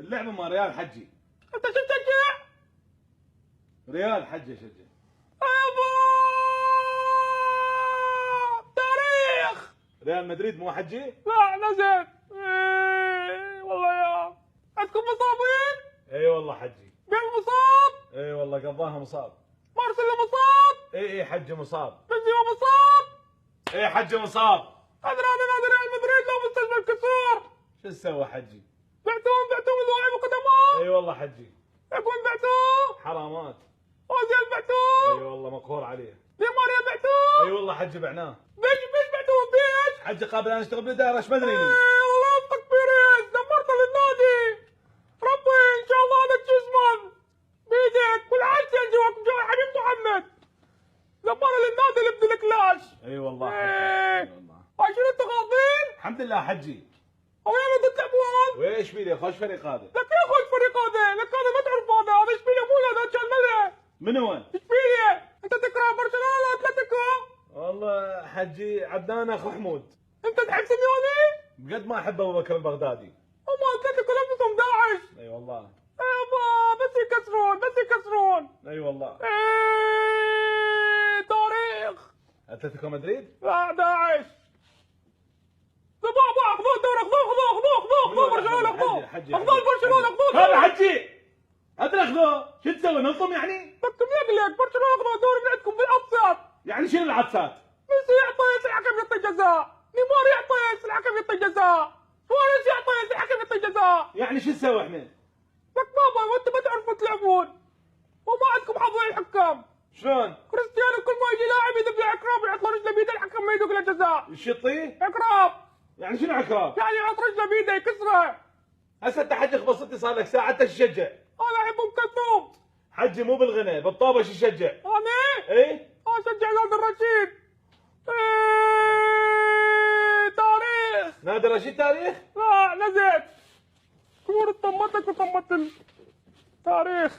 اللعبه ما ريال حجي. انت شو تشجع؟ ريال حجي اشجع. يابا تاريخ. ريال مدريد مو حجي؟ لا نزل. والله يا عندكم مصابين؟ اي والله حجي. قال مصاب؟ اي والله قضاها مصاب. مارسيلو مصاب؟ اي حجي مصاب. بنزيما مصاب؟ اي حجي مصاب. ادري نادي ريال مدريد لو مستشفى الكسور. شو سوى حجي؟ بعتوهم ذوي وقدماء؟ اي والله حجي. يكون بعتوه؟ حرامات. اوزيل بعتوه؟ اي والله مقهور عليه. دي ماريا بعتوه؟ اي والله حجي بعناه. ليش بعتوه بيش؟ حجي قابل ان اشتغل بالاداره ايش مدري. الله يوفقك بيريز، دمرت للنادي. ربي ان شاء الله لك جسما بيدك والعز ينجوك بجوي حبيب محمد. دمر للنادي اللي بدي الكلاش. اي والله حجي. ايه اي والله. عايشين انتوا غاضبين؟ الحمد لله حجي. وين بدك تلعبون؟ وايش بيدي خوش فريق هذا؟ لك يا اخوي الفريق هذا، لك هذا ما تعرف هذا اشبيليا مو هذا كان ملعب. من هو؟ اشبيليا، انت تكره برشلونه ولا اتلتيكو؟ والله حجي عدنان اخو حمود. انت تحب سيميوني؟ بقد ما احب ابو بكر البغدادي. هم اتلتيكو نفسهم داعش. اي والله. يابا بس يكسرون. اي والله. تاريخ. اتلتيكو مدريد؟ لا داعش. خذوا الدوري، خذوه برشلونه، خذوه برشلونه. هذا حجي. ادري خذوه، شو تسوي نظم يعني؟ بدكم يقلق برشلونه خذوا الدوري من عندكم بالابسط. يعني شنو العدسات؟ ميسي يعطي الحكم يعطي جزاء، نيمار يعطي الحكم يعطي جزاء، سواريز يعطي الحكم يعطي جزاء. يعني شو نسوي احنا؟ لك بابا وانتم ما تعرفوا تلعبون وما عندكم حظ الحكام. شلون؟ كريستيانو كل ما يجي لاعب يدب له عقرب يعط له رجله بيده الحكم ما يدق له جزاء. ايش يطيه؟ عقرب. يعني شنو عقرب؟ يعني يحط رجله بيده يكسره. هسه انت حجي خبصتني صار لك ساعه انت شو تشجع؟ انا احب ام كلثوم. حجي مو بالغنى بالطابه شو تشجع؟ انا؟ اي؟ اشجع نادي الرشيد. تاريخ. نادي رشيد تاريخ؟ لا نزل. كورة طمتك وطمت تاريخ.